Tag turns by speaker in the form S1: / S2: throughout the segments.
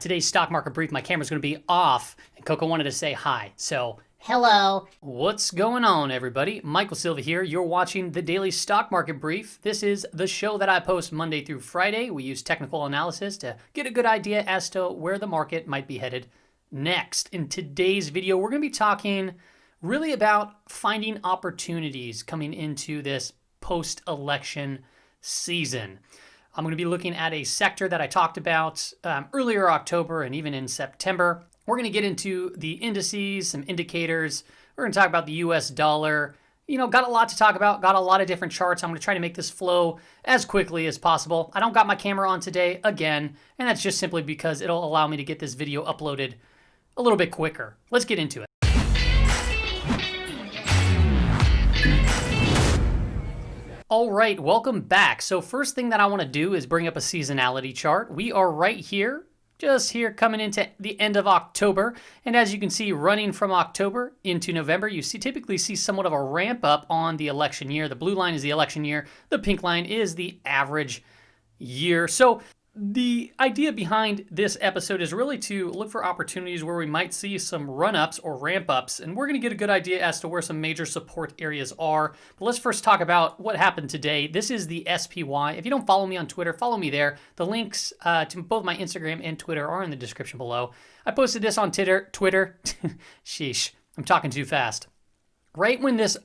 S1: Today's stock market brief, my camera's going to be off, and Coco wanted to say hi. So,
S2: hello.
S1: What's going on, everybody? Michael Silva here. You're watching the Daily Stock Market Brief. This is the show that I post Monday through Friday. We use technical analysis to get a good idea as to where the market might be headed next. In today's video, we're going to be talking really about finding opportunities coming into this post-election season. I'm going to be looking at a sector that I talked about earlier October and even in September. We're going to get into the indices, some indicators. We're going to talk about the US dollar. Got a lot to talk about, got a lot of different charts. I'm going to try to make this flow as quickly as possible. I don't got my camera on today again, and that's just simply because it'll allow me to get this video uploaded a little bit quicker. Let's get into it. All right, welcome back. So first thing that I want to do is bring up a seasonality chart. We are right here, just here coming into the end of October. And as you can see, running from October into November, you typically see somewhat of a ramp up on the election year. The blue line is the election year. The pink line is the average year. So the idea behind this episode is really to look for opportunities where we might see some run-ups or ramp-ups, and we're going to get a good idea as to where some major support areas are. But let's first talk about what happened today. This is the SPY. If you don't follow me on Twitter, follow me there. The links to both my Instagram and Twitter are in the description below. I posted this on Twitter. Sheesh, I'm talking too fast. Right when this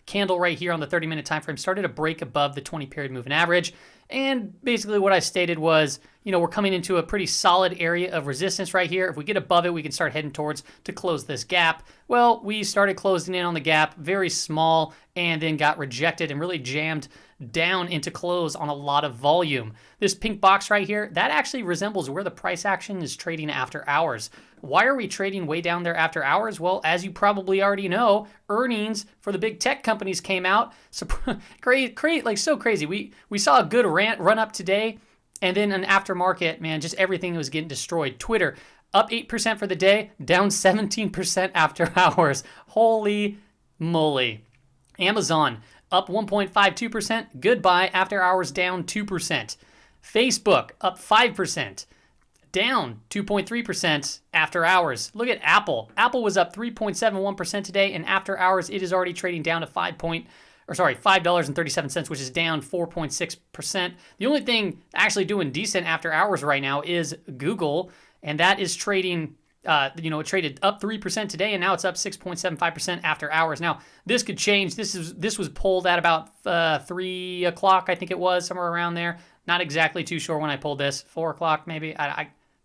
S1: candle right here on the 30-minute time frame started to break above the 20-period moving average, and basically what I stated was, we're coming into a pretty solid area of resistance right here. If we get above it, we can start heading towards to close this gap. Well, we started closing in on the gap, very small, and then got rejected and really jammed down into close on a lot of volume. This pink box right here, that actually resembles where the price action is trading after hours. Why are we trading way down there after hours? Well, as you probably already know, earnings for the big tech companies came out. So crazy. We saw a good run up today, and then an aftermarket, man, just everything was getting destroyed. Twitter up 8% for the day, down 17% after hours. Holy moly. Amazon up 1.52%, goodbye, after hours down 2%. Facebook up 5%, down 2.3% after hours. Look at Apple. Apple was up 3.71% today, and after hours it is already trading down to $5.37, which is down 4.6%. The only thing actually doing decent after hours right now is Google, and that is trading it traded up 3% today, and now it's up 6.75% after hours. Now, this could change. This was pulled at about 3 o'clock, I think it was, somewhere around there. Not exactly too sure when I pulled this. 4 o'clock, maybe.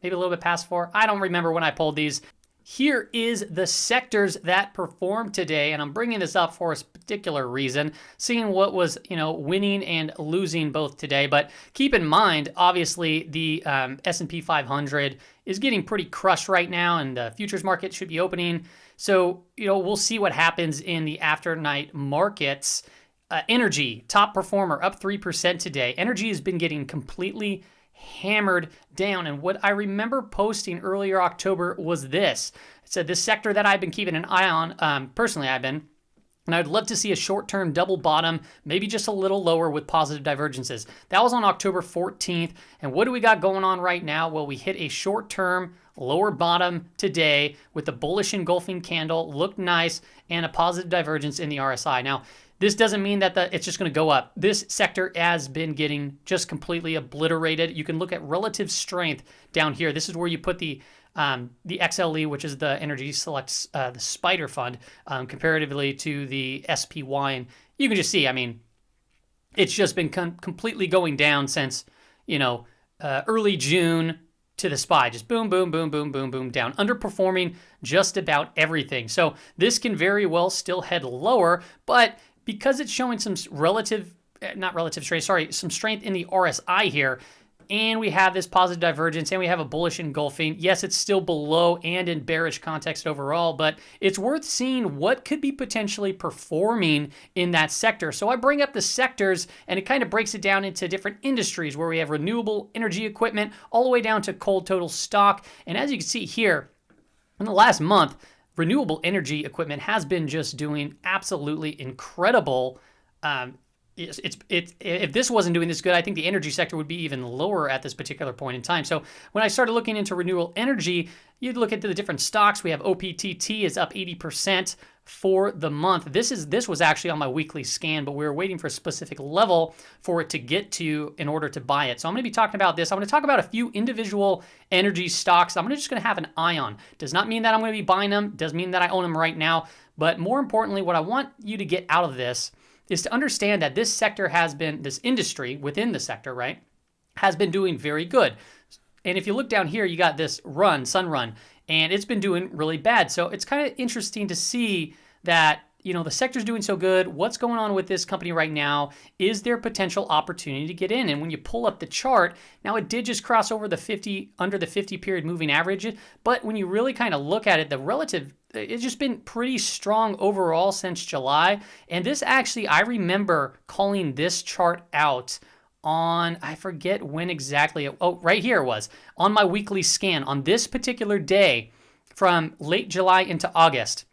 S1: Maybe a little bit past 4. I don't remember when I pulled these. Here is the sectors that performed today, and I'm bringing this up for a particular reason, seeing what was, winning and losing both today. But keep in mind, obviously, the S&P 500 is getting pretty crushed right now, and the futures market should be opening. So, we'll see what happens in the afternight markets. Energy, top performer, up 3% today. Energy has been getting completely hammered down, and what I remember posting earlier October was this. It said this sector that I've been keeping an eye on, personally and I'd love to see a short-term double bottom, maybe just a little lower with positive divergences. That was on October 14th, and what do we got going on right now? Well, we hit a short-term lower bottom today with the bullish engulfing candle, looked nice, and a positive divergence in the RSI. Now, this doesn't mean that it's just going to go up. This sector has been getting just completely obliterated. You can look at relative strength down here. This is where you put the XLE, which is the Energy Select, the Spider Fund, comparatively to the SPY. And you can just see, it's just been completely going down since, early June to the SPY. Just boom, boom, boom, boom, boom, boom, down. Underperforming just about everything. So this can very well still head lower, but because it's showing some some strength in the RSI here, and we have this positive divergence, and we have a bullish engulfing. Yes, it's still below and in bearish context overall, but it's worth seeing what could be potentially performing in that sector. So I bring up the sectors, and it kind of breaks it down into different industries where we have renewable energy equipment all the way down to cold total stock. And as you can see here, in the last month, renewable energy equipment has been just doing absolutely incredible if this wasn't doing this good, I think the energy sector would be even lower at this particular point in time. So when I started looking into renewable energy, you'd look into the different stocks. We have OPTT is up 80% for the month. This was actually on my weekly scan, but we were waiting for a specific level for it to get to in order to buy it. So I'm going to be talking about this. I'm going to talk about a few individual energy stocks I'm just going to have an eye on. Does not mean that I'm going to be buying them. Does mean that I own them right now. But more importantly, what I want you to get out of this is to understand that this sector this industry within the sector, right, has been doing very good. And if you look down here, you got this sun run, and it's been doing really bad. So it's kind of interesting to see that, the sector's doing so good. What's going on with this company right now? Is there potential opportunity to get in? And when you pull up the chart, now it did just cross over under the 50 period moving average. But when you really kind of look at it, it's just been pretty strong overall since July. And this actually, I remember calling this chart out on, I forget when exactly, right here it was, on my weekly scan. On this particular day from late July into August,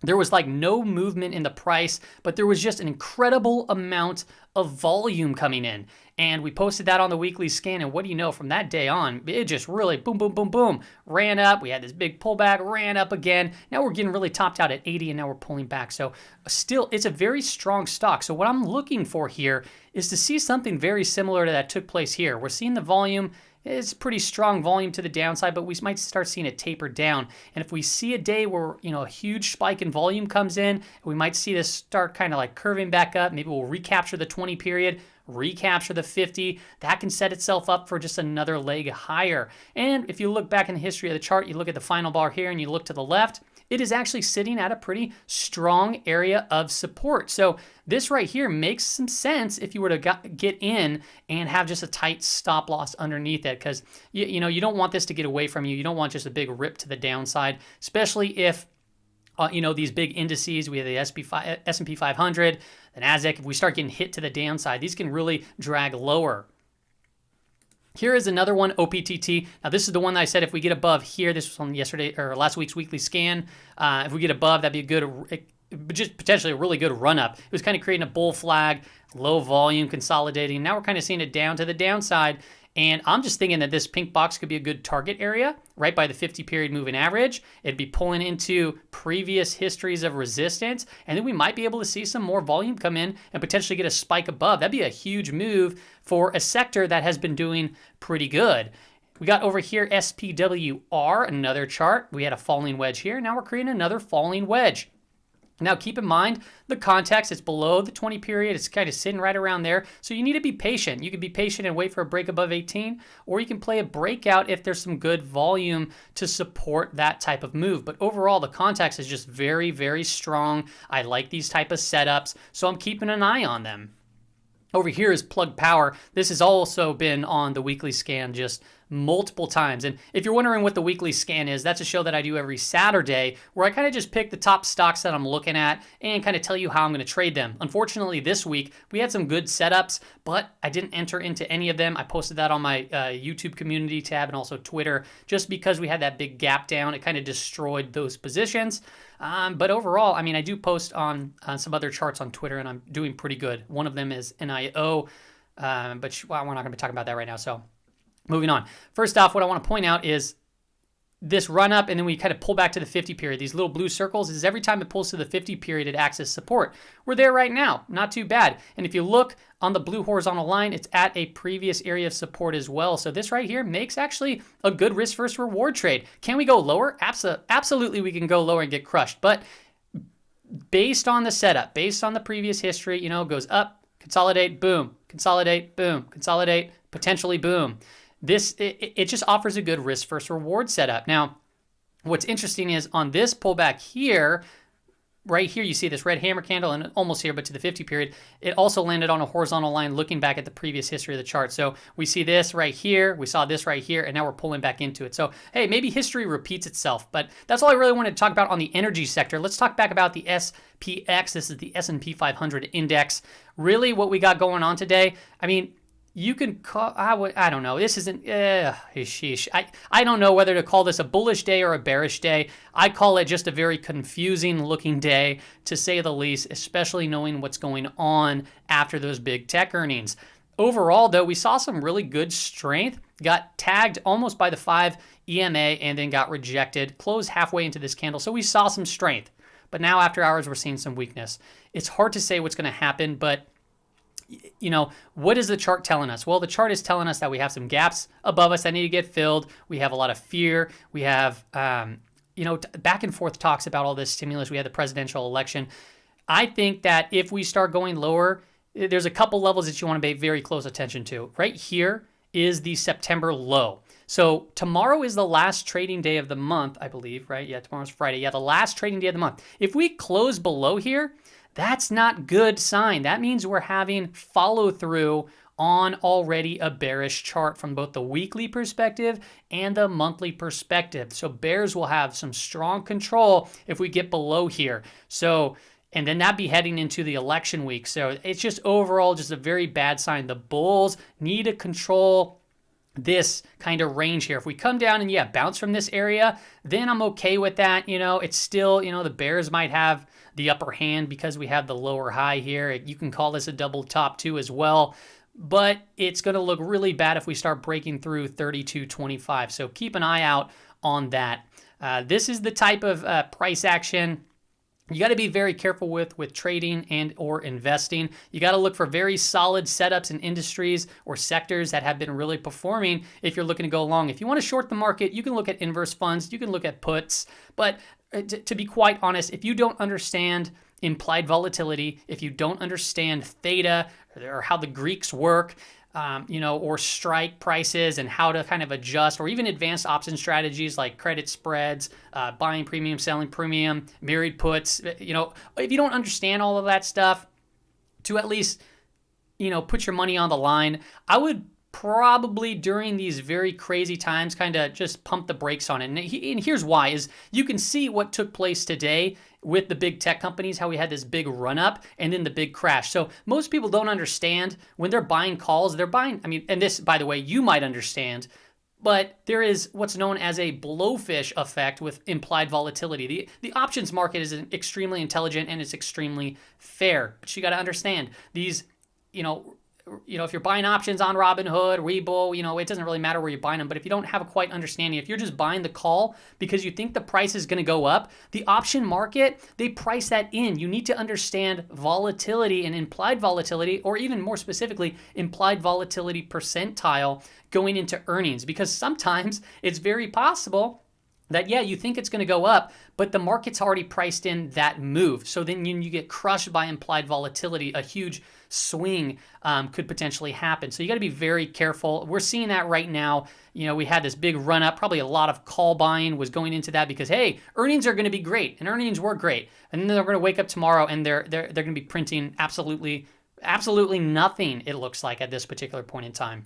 S1: there was like no movement in the price, but there was just an incredible amount of volume coming in. And we posted that on the weekly scan, and what do you know, from that day on, it just really boom, boom, boom, boom, ran up. We had this big pullback, ran up again. Now we're getting really topped out at 80, and now we're pulling back. So still, it's a very strong stock. So what I'm looking for here is to see something very similar to that took place here. We're seeing the volume. It's pretty strong volume to the downside, but we might start seeing it taper down. And if we see a day where, a huge spike in volume comes in, we might see this start kind of like curving back up. Maybe we'll recapture the 20 period, recapture the 50. That can set itself up for just another leg higher. And if you look back in the history of the chart, you look at the final bar here and you look to the left, it is actually sitting at a pretty strong area of support. So this right here makes some sense if you were to get in and have just a tight stop loss underneath it, because you don't want this to get away from you. You don't want just a big rip to the downside, especially if these big indices. We have the S&P 500, the NASDAQ. If we start getting hit to the downside, these can really drag lower. Here is another one, OPTT. Now this is the one that I said if we get above here, this was on last week's weekly scan. If we get above, that'd be just potentially a really good run up. It was kind of creating a bull flag, low volume, consolidating. Now we're kind of seeing it down to the downside. And I'm just thinking that this pink box could be a good target area right by the 50 period moving average. It'd be pulling into previous histories of resistance. And then we might be able to see some more volume come in and potentially get a spike above. That'd be a huge move for a sector that has been doing pretty good. We got over here SPWR, another chart. We had a falling wedge here. Now we're creating another falling wedge. Now, keep in mind the context. It's below the 20 period. It's kind of sitting right around there. So you need to be patient. You can be patient and wait for a break above 18, or you can play a breakout if there's some good volume to support that type of move. But overall, the context is just very, very strong. I like these type of setups, so I'm keeping an eye on them. Over here is Plug Power. This has also been on the weekly scan just multiple times. And if you're wondering what the weekly scan is, that's a show that I do every Saturday where I kind of just pick the top stocks that I'm looking at and kind of tell you how I'm going to trade them. Unfortunately, this week we had some good setups, but I didn't enter into any of them. I posted that on my YouTube community tab and also Twitter just because we had that big gap down. It kind of destroyed those positions. But overall, I do post on some other charts on Twitter, and I'm doing pretty good. One of them is NIO, but we're not going to be talking about that right now. So moving on. First off, what I want to point out is this run up, and then we kind of pull back to the 50 period. These little blue circles is every time it pulls to the 50 period, it acts as support. We're there right now. Not too bad. And if you look on the blue horizontal line, it's at a previous area of support as well. So this right here makes actually a good risk versus reward trade. Can we go lower? Absolutely, we can go lower and get crushed. But based on the setup, based on the previous history, goes up, consolidate, boom, consolidate, potentially boom. It just offers a good risk versus reward setup. Now, what's interesting is on this pullback here, right here, you see this red hammer candle and almost here, but to the 50 period, it also landed on a horizontal line looking back at the previous history of the chart. So we see this right here, we saw this right here, and now we're pulling back into it. So, hey, maybe history repeats itself, but that's all I really wanted to talk about on the energy sector. Let's talk back about the SPX. This is the S&P 500 index. Really what we got going on today, you can call, I don't know. This isn't, sheesh. I don't know whether to call this a bullish day or a bearish day. I call it just a very confusing looking day, to say the least, especially knowing what's going on after those big tech earnings. Overall, though, we saw some really good strength, got tagged almost by the 5 EMA and then got rejected, closed halfway into this candle. So we saw some strength, but now after hours, we're seeing some weakness. It's hard to say what's going to happen, but you know, what is the chart telling us? Well, the chart is telling us that we have some gaps above us that need to get filled. We have a lot of fear. We have, you know, back and forth talks about all this stimulus. We had the presidential election. I think that if we start going lower, there's a couple levels that you want to pay very close attention to. Right here is the September low. So tomorrow is the last trading day of the month, I believe, right? Yeah, tomorrow's Friday. Yeah, the last trading day of the month. If we close below here, that's not good sign. That means we're having follow through on already a bearish chart from both the weekly perspective and the monthly perspective. So bears will have some strong control if we get below here. So, and then that'd be heading into the election week. So it's just overall just a very bad sign. The bulls need to control this kind of range here. If we come down and bounce from this area, then I'm okay with that. You know, it's still, you know, the bears might have the upper hand because we have the lower high here. You can call this a double top too as well, but it's going to look really bad if we start breaking through 32.25. So keep an eye out on that. This is the type of price action you got to be very careful with trading and or investing. You got to look for very solid setups in industries or sectors that have been really performing if you're looking to go long. If you want to short the market, you can look at inverse funds, you can look at puts, but to be quite honest, if you don't understand implied volatility, if you don't understand theta or how the Greeks work, you know, or strike prices and how to kind of adjust, or even advanced option strategies like credit spreads, buying premium, selling premium, mirrored puts, you know, if you don't understand all of that stuff, to at least, you know, put your money on the line, I would probably during these very crazy times kind of just pump the brakes on it. And here's why, is you can see what took place today with the big tech companies, how we had this big run up and then the big crash. So most people don't understand when they're buying calls, they're buying, I mean, and this, by the way, you might understand, but there is what's known as a blowfish effect with implied volatility. The options market is extremely intelligent and it's extremely fair, but you got to understand these, you know, if you're buying options on Robinhood, Webull, you know, it doesn't really matter where you're buying them. But if you don't have a quite understanding, if you're just buying the call because you think the price is going to go up, the option market, they price that in. You need to understand volatility and implied volatility, or even more specifically, implied volatility percentile going into earnings, because sometimes it's very possible that, you think it's going to go up, but the market's already priced in that move. So then you get crushed by implied volatility. A huge swing could potentially happen. So you got to be very careful. We're seeing that right now. You know, we had this big run up. Probably a lot of call buying was going into that because, hey, earnings are going to be great, and earnings were great. And then they're going to wake up tomorrow and they're going to be printing absolutely nothing, it looks like, at this particular point in time.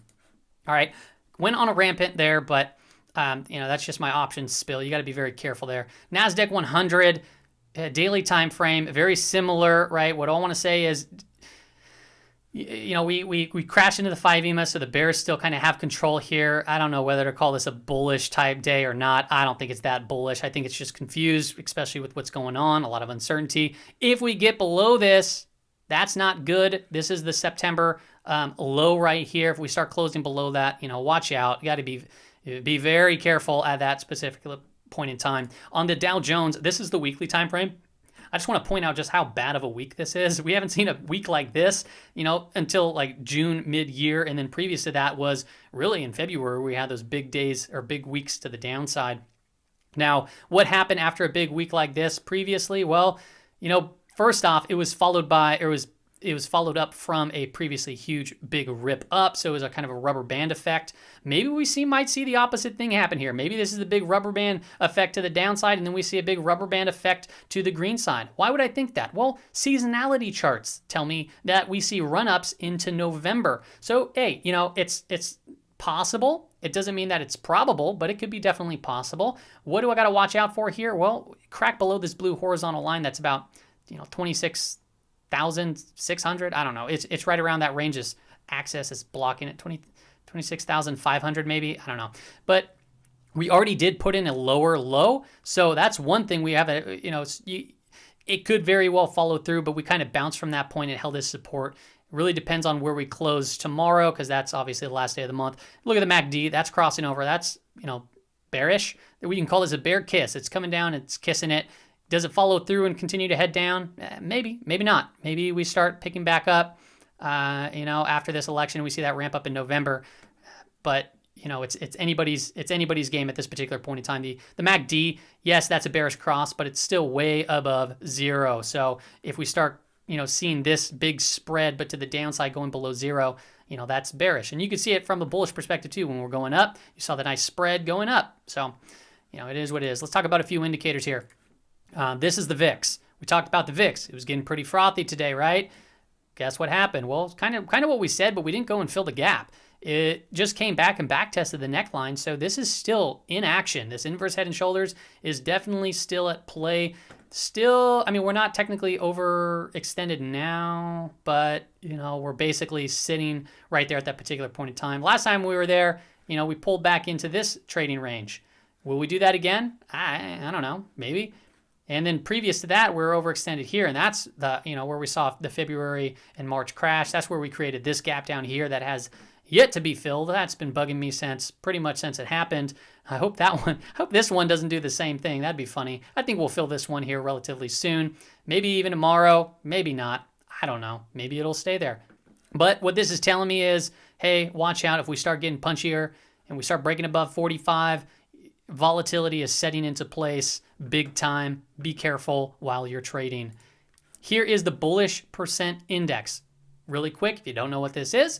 S1: All right, went on a rampant there, but you know, that's just my options spill. You got to be very careful there. NASDAQ 100, daily time frame, very similar, right? What I want to say is, you know, we crashed into the 5 EMA, so the bears still kind of have control here. I don't know whether to call this a bullish type day or not. I don't think it's that bullish. I think it's just confused, especially with what's going on, a lot of uncertainty. If we get below this, that's not good. This is the September low right here. If we start closing below that, you know, watch out. You got to be very careful at that specific point in time. On the Dow Jones, this is the weekly time frame. I just want to point out just how bad of a week this is. We haven't seen a week like this, you know, until like June mid-year, and then previous to that was really in February where we had those big days or big weeks to the downside. Now, what happened after a big week like this previously? Well, you know, first off, it was followed up from a previously huge big rip up, so it was a kind of a rubber band effect. Maybe we might see the opposite thing happen here. Maybe this is the big rubber band effect to the downside, and then we see a big rubber band effect to the green side. Why would I think that? Well, seasonality charts tell me that we see run-ups into November. So, hey, you know, it's possible. It doesn't mean that it's probable, but it could be definitely possible. What do I got to watch out for here? Well, crack below this blue horizontal line that's about, you know, 26,600. I don't know. It's right around that range. access is blocking it. 26,500 maybe. I don't know. But we already did put in a lower low. So that's one thing we have. It could very well follow through, but we kind of bounced from that point and held as support. It really depends on where we close tomorrow, because that's obviously the last day of the month. Look at the MACD. That's crossing over. That's, bearish. We can call this a bear kiss. It's coming down. It's kissing it. Does it follow through and continue to head down? Maybe, maybe not. Maybe we start picking back up, after this election. We see that ramp up in November. But, it's anybody's game at this particular point in time. The MACD, yes, that's a bearish cross, but it's still way above zero. So if we start, seeing this big spread, but to the downside going below zero, that's bearish. And you can see it from a bullish perspective too. When we're going up, you saw the nice spread going up. So, it is what it is. Let's talk about a few indicators here. This is the VIX. We talked about the VIX. It was getting pretty frothy today, right? Guess what happened? Well, it's kind of what we said, but we didn't go and fill the gap. It just came back and back tested the neckline. So this is still in action. This inverse head and shoulders is definitely still at play. Still, we're not technically overextended now, but, we're basically sitting right there at that particular point in time. Last time we were there, we pulled back into this trading range. Will we do that again? I don't know, maybe. And then previous to that, we're overextended here, and that's the, where we saw the February and March crash. That's where we created this gap down here that has yet to be filled. That's been bugging me pretty much since it happened. I hope this one doesn't do the same thing. That'd be funny. I think we'll fill this one here relatively soon. Maybe even tomorrow, maybe not. I don't know. Maybe it'll stay there. But what this is telling me is, hey, watch out if we start getting punchier and we start breaking above 45, volatility is setting into place big time. Be careful while you're trading. Here is the bullish percent index. Really quick, if you don't know what this is.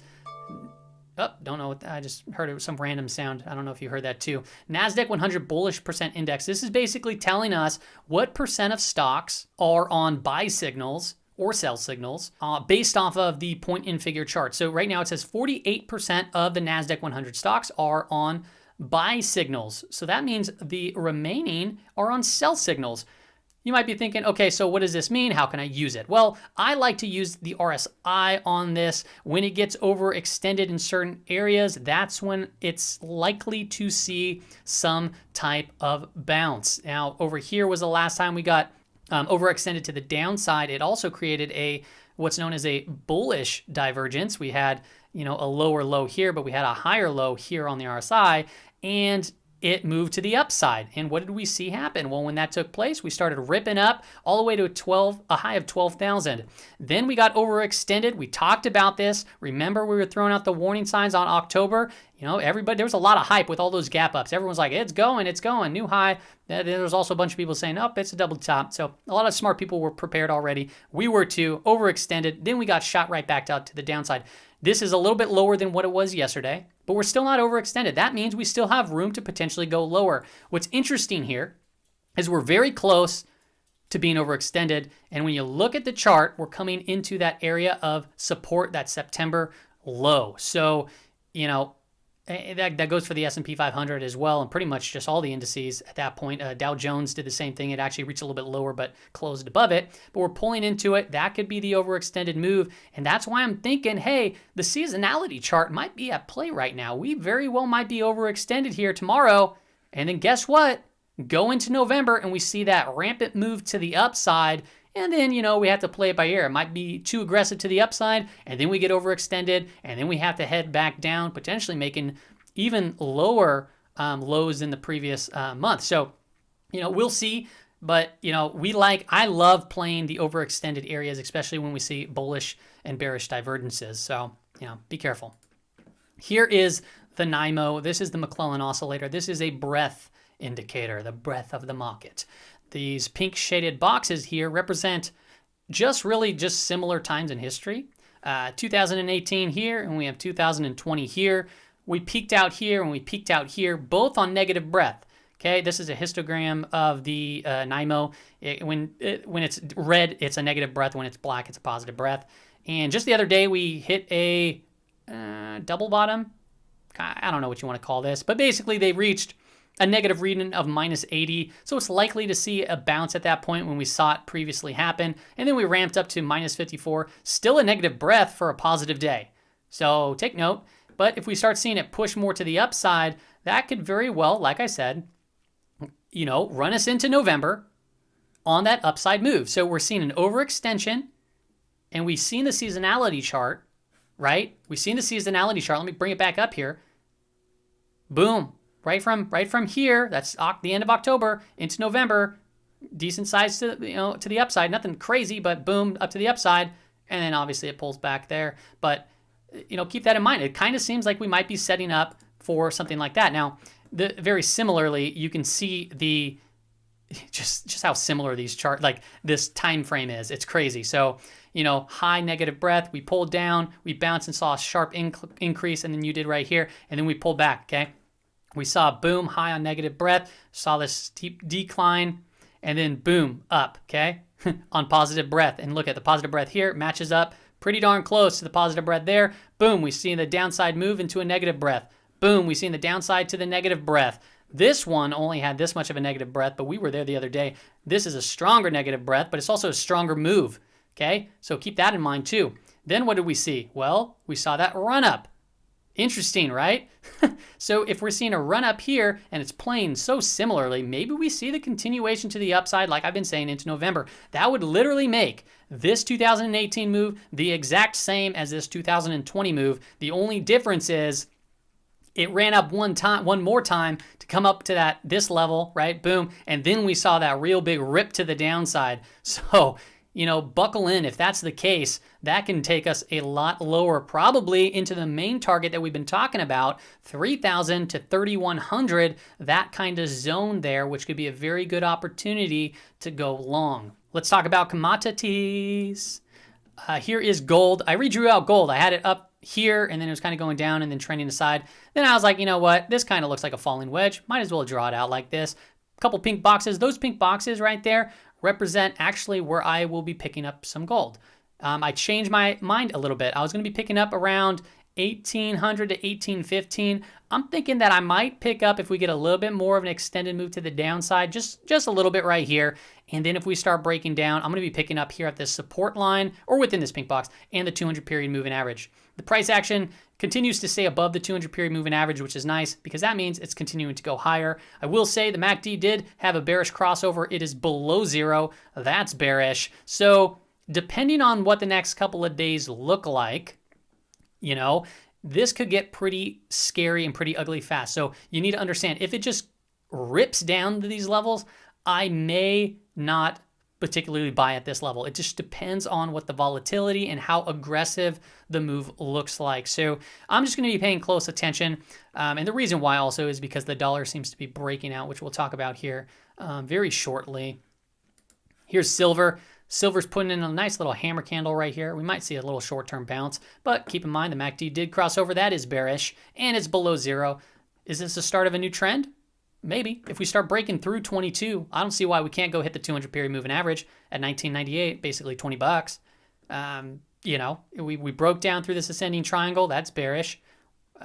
S1: Oh, don't know what I just heard. It was some random sound. I don't know if you heard that too. NASDAQ 100 bullish percent index. This is basically telling us what percent of stocks are on buy signals or sell signals based off of the point in figure chart. So right now it says 48% of the NASDAQ 100 stocks are on buy signals. So that means the remaining are on sell signals. You might be thinking, okay, so what does this mean? How can I use it? Well, I like to use the RSI on this. When it gets overextended in certain areas, that's when it's likely to see some type of bounce. Now, over here was the last time we got overextended to the downside. It also created what's known as a bullish divergence. We had, a lower low here, but we had a higher low here on the RSI, and it moved to the upside. And what did we see happen? Well, when that took place, we started ripping up all the way to a high of 12,000. Then we got overextended. We talked about this. Remember, we were throwing out the warning signs on October. Everybody, there was a lot of hype with all those gap ups. Everyone's like, it's going, new high. There was also a bunch of people saying, oh, it's a double top. So a lot of smart people were prepared already. We were too, overextended. Then we got shot right back out to the downside. This is a little bit lower than what it was yesterday, but we're still not overextended. That means we still have room to potentially go lower. What's interesting here is we're very close to being overextended. And when you look at the chart, we're coming into that area of support, that September low. So, that goes for the S&P 500 as well, and pretty much just all the indices at that point. Dow Jones did the same thing. It actually reached a little bit lower, but closed above it. But we're pulling into it. That could be the overextended move, and that's why I'm thinking, hey, the seasonality chart might be at play right now. We very well might be overextended here tomorrow, and then guess what? Go into November, and we see that rampant move to the upside. And then, we have to play it by ear. It might be too aggressive to the upside, and then we get overextended, and then we have to head back down, potentially making even lower lows than the previous month. So, we'll see. But, I love playing the overextended areas, especially when we see bullish and bearish divergences. So, be careful. Here is the NIMO. This is the McClellan oscillator. This is a breadth indicator, the breadth of the market. These pink shaded boxes here represent just similar times in history. 2018 here, and we have 2020 here. We peaked out here and we peaked out here, both on negative breadth. Okay, this is a histogram of the NIMO. When it's red, it's a negative breadth. When it's black, it's a positive breadth. And just the other day, we hit a double bottom. I don't know what you want to call this, but basically they reached a negative reading of minus 80. So it's likely to see a bounce at that point when we saw it previously happen. And then we ramped up to minus 54. Still a negative breadth for a positive day. So take note. But if we start seeing it push more to the upside, that could very well, like I said, run us into November on that upside move. So we're seeing an overextension, and we've seen the seasonality chart, right? We've seen the seasonality chart. Let me bring it back up here. Boom. Right from here, that's the end of October into November, decent size to the upside. Nothing crazy, but boom, up to the upside. And then obviously it pulls back there. But keep that in mind. It kind of seems like we might be setting up for something like that. Now, very similarly, you can see the just how similar these chart, like this time frame is. It's crazy. So, high negative breath, we pulled down, we bounced and saw a sharp increase, and then you did right here, and then we pulled back, okay? We saw a boom, high on negative breath, saw this steep decline, and then boom, up, okay? On positive breath. And look at the positive breath here, matches up pretty darn close to the positive breath there. Boom, we see the downside move into a negative breath. Boom, we see the downside to the negative breath. This one only had this much of a negative breath, but we were there the other day. This is a stronger negative breath, but it's also a stronger move, okay? So keep that in mind too. Then what did we see? Well, we saw that run up. Interesting, right? So if we're seeing a run up here and it's playing so similarly, maybe we see the continuation to the upside, like I've been saying, into November. That would literally make this 2018 move the exact same as this 2020 move. The only difference is it ran up one more time to come up to this level, right? Boom. And then we saw that real big rip to the downside. So, buckle in. If that's the case, that can take us a lot lower, probably into the main target that we've been talking about, 3,000 to 3,100, that kind of zone there, which could be a very good opportunity to go long. Let's talk about commodities. Here is gold. I redrew out gold. I had it up here, and then it was kind of going down and then trending aside. Then I was like, you know what? This kind of looks like a falling wedge. Might as well draw it out like this. A couple pink boxes. Those pink boxes right there represent actually where I will be picking up some gold. I changed my mind a little bit. I was going to be picking up around 1,800 to 1,815. I'm thinking that I might pick up if we get a little bit more of an extended move to the downside, just a little bit right here. And then if we start breaking down, I'm going to be picking up here at this support line or within this pink box and the 200 period moving average. The price action continues to stay above the 200 period moving average, which is nice because that means it's continuing to go higher. I will say the MACD did have a bearish crossover. It is below zero. That's bearish. So depending on what the next couple of days look like, this could get pretty scary and pretty ugly fast. So you need to understand, if it just rips down to these levels, I may not particularly buy at this level. It just depends on what the volatility and how aggressive the move looks like. So I'm just going to be paying close attention. And the reason why also is because the dollar seems to be breaking out, which we'll talk about here very shortly. Here's silver. Silver's putting in a nice little hammer candle right here. We might see a little short-term bounce, but keep in mind the MACD did cross over. That is bearish, and it's below zero. Is this the start of a new trend? Maybe. If we start breaking through 22, I don't see why we can't go hit the 200 period moving average at 1998, basically 20 bucks. We broke down through this ascending triangle. That's bearish.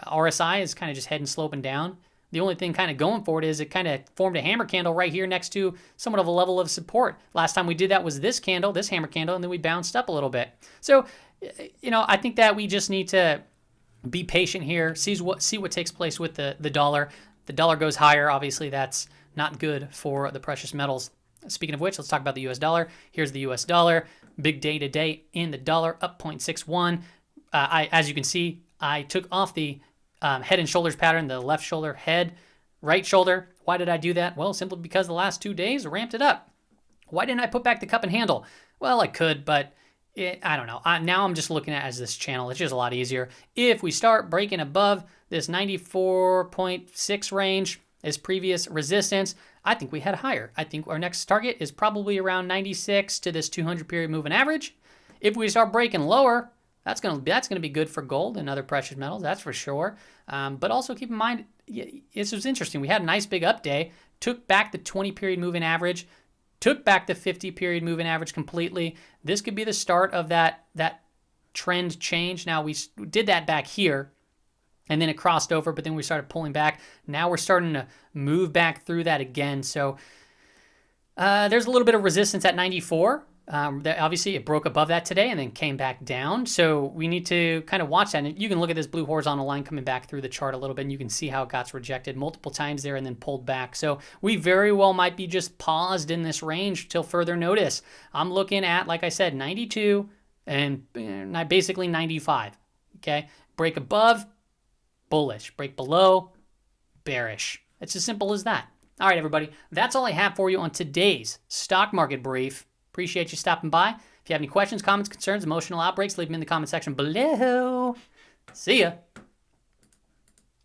S1: RSI is kind of just heading sloping down. The only thing kind of going for it is it kind of formed a hammer candle right here next to somewhat of a level of support. Last time we did that was this candle, this hammer candle, and then we bounced up a little bit. So, I think that we just need to be patient here, see what takes place with the dollar. The dollar goes higher. Obviously, that's not good for the precious metals. Speaking of which, let's talk about the US dollar. Here's the US dollar. Big day today in the dollar, up 0.61. As you can see, I took off the head and shoulders pattern, the left shoulder, head, right shoulder. Why did I do that? Well, simply because the last 2 days ramped it up. Why didn't I put back the cup and handle? Well, I could, but I don't know. Now I'm just looking at it as this channel. It's just a lot easier. If we start breaking above this 94.6 range as previous resistance, I think we head higher. I think our next target is probably around 96 to this 200 period moving average. If we start breaking lower, that's gonna be good for gold and other precious metals, that's for sure. But also keep in mind, this was interesting. We had a nice big up day, took back the 20 period moving average, took back the 50 period moving average completely. This could be the start of that trend change. Now we did that back here, and then it crossed over, but then we started pulling back. Now we're starting to move back through that again. So there's a little bit of resistance at 94. Obviously, it broke above that today and then came back down. So we need to kind of watch that. And you can look at this blue horizontal line coming back through the chart a little bit, and you can see how it got rejected multiple times there and then pulled back. So we very well might be just paused in this range till further notice. I'm looking at, like I said, 92 and basically 95. Okay, break above, bullish. Break below, bearish. It's as simple as that. All right, everybody. That's all I have for you on today's stock market brief. Appreciate you stopping by. If you have any questions, comments, concerns, emotional outbreaks, leave them in the comment section below. See ya.